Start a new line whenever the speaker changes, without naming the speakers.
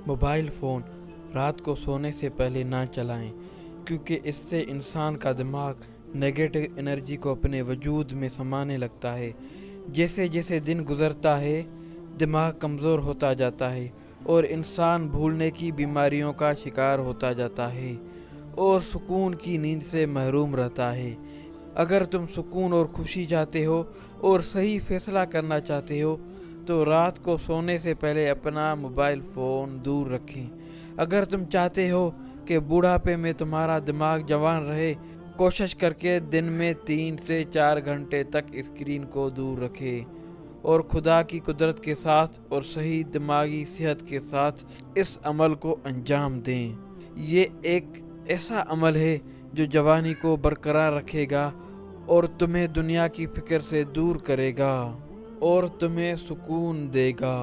Mobile phone رات کو سونے سے پہلے نہ چلائیں، کیونکہ اس سے انسان کا دماغ نیگیٹو انرجی کو اپنے وجود میں سمانے لگتا ہے۔ جیسے جیسے دن گزرتا ہے دماغ کمزور ہوتا جاتا ہے اور انسان بھولنے کی بیماریوں کا شکار ہوتا جاتا ہے اور سکون کی نیند سے محروم رہتا ہے۔ اگر تم سکون اور خوشی چاہتے ہو اور صحیح فیصلہ کرنا چاہتے ہو تو رات کو سونے سے پہلے اپنا موبائل فون دور رکھیں۔ اگر تم چاہتے ہو کہ بوڑھاپے میں تمہارا دماغ جوان رہے، کوشش کر کے دن میں 3 سے 4 گھنٹے تک اسکرین کو دور رکھیں اور خدا کی قدرت کے ساتھ اور صحیح دماغی صحت کے ساتھ اس عمل کو انجام دیں۔ یہ ایک ایسا عمل ہے جو جوانی کو برقرار رکھے گا اور تمہیں دنیا کی فکر سے دور کرے گا اور تمہیں سکون دے گا۔